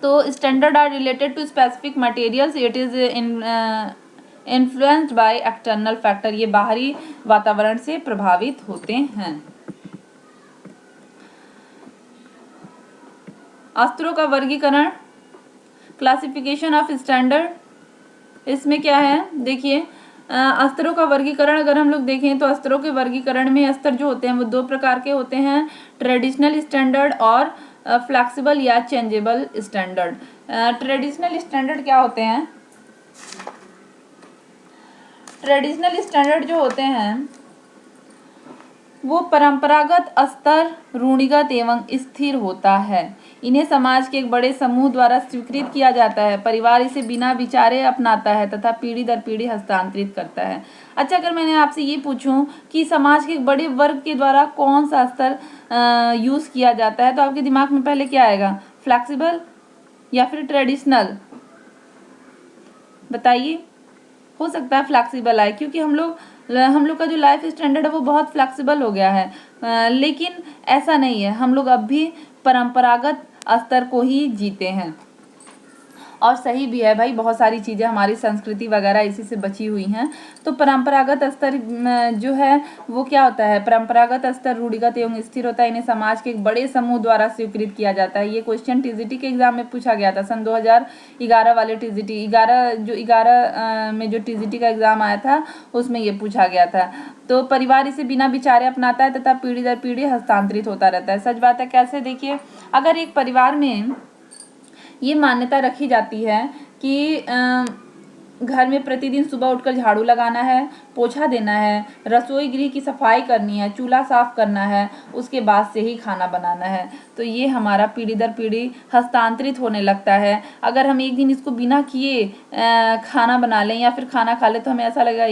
तो standard are related to specific materials, it is influenced by external factor. ये बाहरी वातावरण से प्रभावित होते हैं। अस्त्रों का वर्गीकरण, क्लासिफिकेशन ऑफ स्टैंडर्ड, इसमें क्या है देखिए, अस्त्रों का वर्गीकरण अगर हम लोग देखें तो अस्त्रों के वर्गीकरण में अस्त्र जो होते हैं वो दो प्रकार के होते हैं, ट्रेडिशनल स्टैंडर्ड और फ्लेक्सिबल या चेंजेबल स्टैंडर्ड। ट्रेडिशनल स्टैंडर्ड क्या होते हैं, ट्रेडिशनल स्टैंडर्ड जो होते हैं वो परंपरागत स्तर रूढ़िगत एवं स्थिर होता है। इन्हें समाज के एक बड़े समूह द्वारा स्वीकृत किया जाता है। परिवार इसे बिना विचारे अपनाता है तथा पीढ़ी दर पीढ़ी हस्तांतरित करता है। अच्छा, अगर मैंने आपसे ये पूछूं कि समाज के एक बड़े वर्ग के द्वारा कौन सा स्तर यूज किया जाता है, तो आपके दिमाग में पहले क्या आएगा, फ्लेक्सिबल या फिर ट्रेडिशनल? बताइए। हो सकता है फ्लेक्सिबल आए, क्योंकि हम लोग का जो लाइफ स्टैंडर्ड है वो बहुत फ्लेक्सिबल हो गया है। लेकिन ऐसा नहीं है, हम लोग अब भी परंपरागत स्तर को ही जीते हैं। और सही भी है भाई, बहुत सारी चीज़ें हमारी संस्कृति वगैरह इसी से बची हुई हैं। तो परंपरागत स्तर जो है वो क्या होता है, परंपरागत स्तर रूढ़िगत एवं स्थिर होता है। इन्हें समाज के एक बड़े समूह द्वारा स्वीकृत किया जाता है। ये क्वेश्चन टीजीटी के एग्जाम में पूछा गया था, सन 2011 वाले टीजीटी 11 में जो टीजीटी का एग्जाम आया था उसमें ये पूछा गया था। तो परिवार इसे बिना विचारे अपनाता है तथा पीढ़ी दर पीढ़ी हस्तांतरित होता रहता है। सच बात है। कैसे, देखिए, अगर एक परिवार में ये मान्यता रखी जाती है कि घर में प्रतिदिन सुबह उठकर झाड़ू लगाना है, पोछा देना है, रसोई गृह की सफाई करनी है, चूल्हा साफ करना है, उसके बाद से ही खाना बनाना है, तो ये हमारा पीढ़ी दर पीढ़ी हस्तांतरित होने लगता है। अगर हम एक दिन इसको बिना किए खाना बना लें या फिर खाना खा लें तो हमें ऐसा लगेगा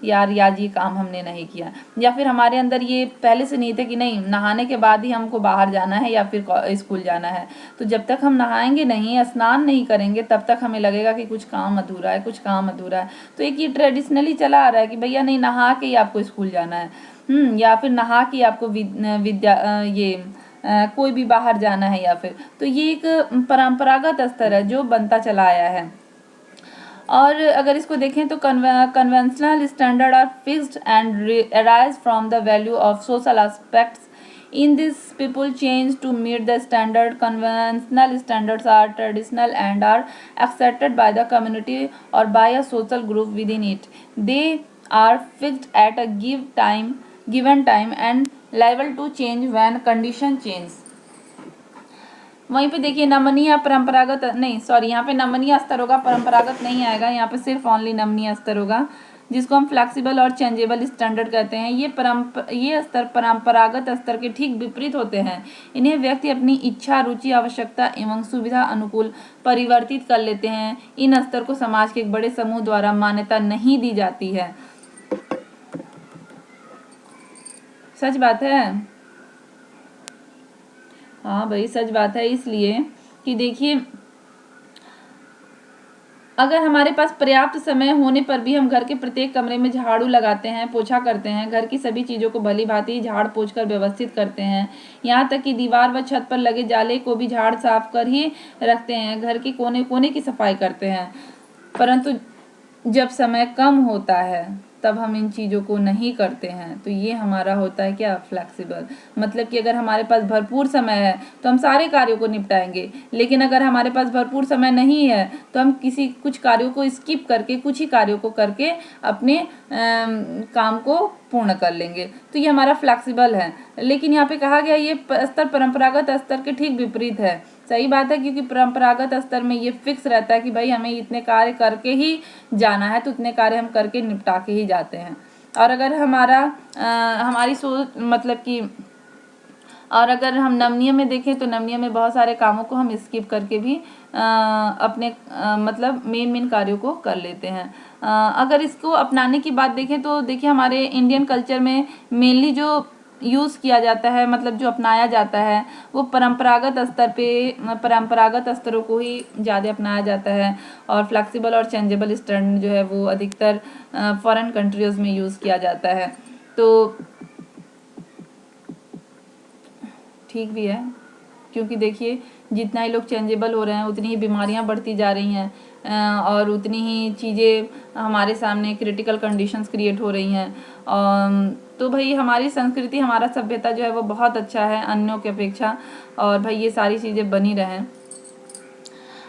यार ये काम हमने नहीं किया। या फिर हमारे अंदर ये पहले से नहीं थे कि नहीं, नहाने के बाद ही हमको बाहर जाना है या फिर स्कूल जाना है। तो जब तक हम नहाएंगे नहीं, स्नान नहीं करेंगे, तब तक हमें लगेगा कि कुछ काम अधूरा है, कुछ काम अधूरा है। तो एक ये ट्रेडिशनली चला आ रहा है कि भैया नहीं, नहा के ही आपको स्कूल जाना है, या फिर नहा के आपको कोई भी बाहर जाना है, या फिर, तो ये एक परंपरागत स्तर है जो बनता चला आया है। और अगर इसको देखें तो conventional standard are fixed and arise from the value of social aspects. In this, people change to meet the standard. Conventional standards are traditional and are accepted by the community or by a social group within it. They are fixed at a given time and liable to change when conditions change. वहीं पे देखिए नमनीय परंपरागत नहीं, sorry, यहाँ पे नमनीय स्तर होगा, परंपरागत नहीं आएगा, यहाँ पे सिर्फ ओनली नमनीय स्तर होगा, जिसको हम फ्लेक्सिबल और चेंजेबल स्टैंडर्ड कहते हैं। ये स्तर परंपरागत स्तर के ठीक विपरीत होते हैं। इन्हें व्यक्ति अपनी इच्छा, रुचि, आवश्यकता एवं सुविधा अनुकूल परिवर्तित कर लेते हैं। इन स्तर को समाज के एक बड़े समूह द्वारा मान्यता नहीं दी जाती है। सच बात है, हाँ भाई सच बात है। इसलिए कि देखिए अगर हमारे पास पर्याप्त समय होने पर भी हम घर के प्रत्येक कमरे में झाड़ू लगाते हैं, पोछा करते हैं, घर की सभी चीज़ों को भली भांति झाड़ पोंछ कर व्यवस्थित करते हैं, यहाँ तक कि दीवार व छत पर लगे जाले को भी झाड़ साफ कर ही रखते हैं, घर के कोने कोने की सफाई करते हैं, परंतु जब समय कम होता है तब हम इन चीज़ों को नहीं करते हैं, तो ये हमारा होता है क्या, फ्लेक्सिबल। मतलब कि अगर हमारे पास भरपूर समय है तो हम सारे कार्यों को निपटाएंगे, लेकिन अगर हमारे पास भरपूर समय नहीं है तो हम कुछ कार्यों को स्किप करके, कुछ ही कार्यों को करके अपने काम को पूर्ण कर लेंगे, तो ये हमारा फ्लेक्सिबल है। लेकिन यहाँ पे कहा गया ये स्तर परंपरागत स्तर के ठीक विपरीत है। सही बात है, क्योंकि परंपरागत स्तर में ये फिक्स रहता है कि भाई हमें इतने कार्य करके ही जाना है, तो उतने कार्य हम करके निपटा के ही जाते हैं। और अगर हमारी सोच मतलब कि और अगर हम नमनीय में देखें तो नमनीय में बहुत सारे कामों को हम स्किप करके भी अपने मतलब मेन कार्यों को कर लेते हैं। अगर इसको अपनाने की बात देखें तो देखिए हमारे इंडियन कल्चर में मेनली जो यूज़ किया जाता है, मतलब जो अपनाया जाता है, वो परंपरागत स्तरों को ही ज़्यादा अपनाया जाता है, और फ्लेक्सिबल और चेंजेबल स्टैंडर्ड जो है वो अधिकतर फॉरेन कंट्रीज़ में यूज़ किया जाता है। तो ठीक भी है, क्योंकि देखिए जितना ही लोग चेंजेबल हो रहे हैं उतनी ही बीमारियां बढ़ती जा रही हैं, और उतनी ही चीज़ें हमारे सामने क्रिटिकल कंडीशंस क्रिएट हो रही हैं। तो भाई हमारी संस्कृति, हमारा सभ्यता जो है वो बहुत अच्छा है अन्यों की अपेक्षा, और भाई ये सारी चीज़ें बनी रहें।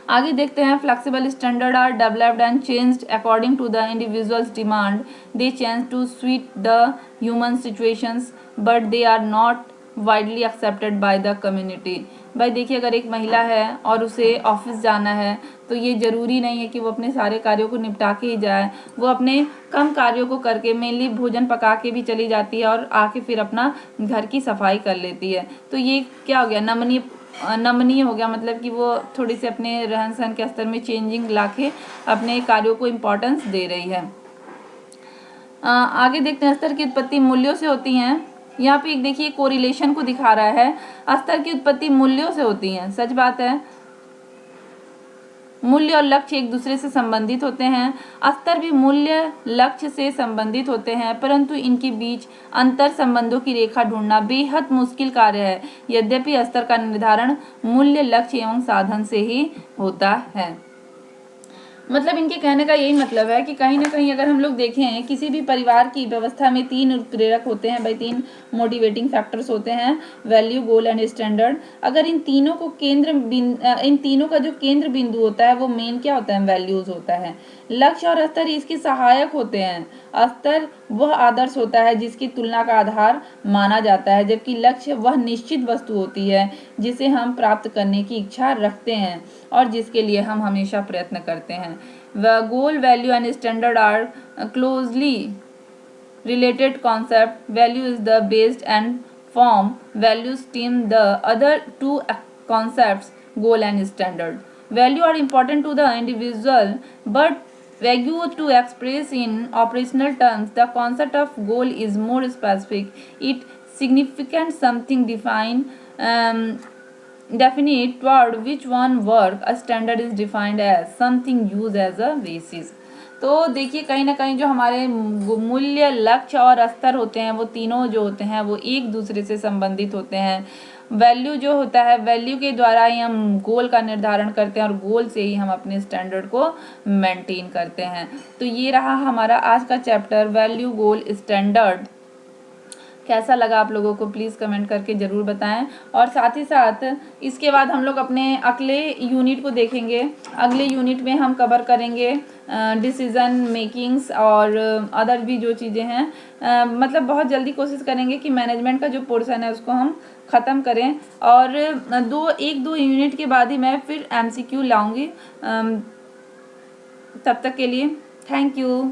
आगे देखते हैं, flexible standard are developed and changed according to the individuals demand, they change to sweet the human situations but they are not widely accepted by the community. भाई देखिए अगर एक महिला है और उसे ऑफिस जाना है तो ये ज़रूरी नहीं है कि वो अपने सारे कार्यों को निपटा के ही जाए, वो अपने कम कार्यों को करके मेनली भोजन पका के भी चली जाती है और आके फिर अपना घर की सफाई कर लेती है। तो ये क्या हो गया, नमनीय हो गया, मतलब कि वो थोड़ी सी अपने रहन सहन के स्तर में चेंजिंग लाके अपने कार्यों को इम्पोर्टेंस दे रही है। आगे देखते हैं, स्तर की उत्पत्ति मूल्यों से होती हैं। यहाँ पे एक देखिए कोरिलेशन को दिखा रहा है, स्तर की उत्पत्ति मूल्यों से होती है। सच बात है, मूल्य और लक्ष्य एक दूसरे से संबंधित होते हैं, स्तर भी मूल्य लक्ष्य से संबंधित होते हैं, परंतु इनके बीच अंतर संबंधों की रेखा ढूंढना बेहद मुश्किल कार्य है। यद्यपि स्तर का निर्धारण मूल्य, लक्ष्य एवं साधन से ही होता है। मतलब इनके कहने का यही मतलब है कि कहीं ना कहीं अगर हम लोग देखें किसी भी परिवार की व्यवस्था में 3 उत्प्रेरक होते हैं भाई, 3 मोटिवेटिंग फैक्टर्स होते हैं, वैल्यू, गोल एंड स्टैंडर्ड। अगर इन तीनों का जो केंद्र बिंदु होता है वो मेन क्या होता है, वैल्यूज होता है। लक्ष्य और स्तर इसके सहायक होते हैं। स्तर वह आदर्श होता है जिसकी तुलना का आधार माना जाता है, जबकि लक्ष्य वह निश्चित वस्तु होती है जिसे हम प्राप्त करने की इच्छा रखते हैं और जिसके लिए हम हमेशा प्रयत्न करते हैं। The goal, value and standard are closely related concept. Value is the base and form. Values stem the other two concepts, goal and standard. Value are important to the individual, but vague to express in operational terms. The concept of goal is more specific. It significant something definite toward which one work. A standard is defined as something used as a basis. तो देखिए कहीं ना कहीं जो हमारे मूल्य, लक्ष्य और स्तर होते हैं वो तीनों जो होते हैं वो एक दूसरे से संबंधित होते हैं। वैल्यू जो होता है, वैल्यू के द्वारा ही हम गोल का निर्धारण करते हैं और गोल से ही हम अपने स्टैंडर्ड को मेंटेन करते हैं। तो ये रहा हमारा आज का चैप्टर, वैल्यू, गोल, स्टैंडर्ड। कैसा लगा आप लोगों को प्लीज़ कमेंट करके ज़रूर बताएं। और साथ ही साथ इसके बाद हम लोग अपने अगले यूनिट को देखेंगे। अगले यूनिट में हम कवर करेंगे डिसीज़न मेकिंग्स और अदर भी जो चीज़ें हैं। मतलब बहुत जल्दी कोशिश करेंगे कि मैनेजमेंट का जो पोर्शन है उसको हम ख़त्म करें, और 1-2 यूनिट के बाद ही मैं फिर MCQ लाऊंगी। तब तक के लिए थैंक यू।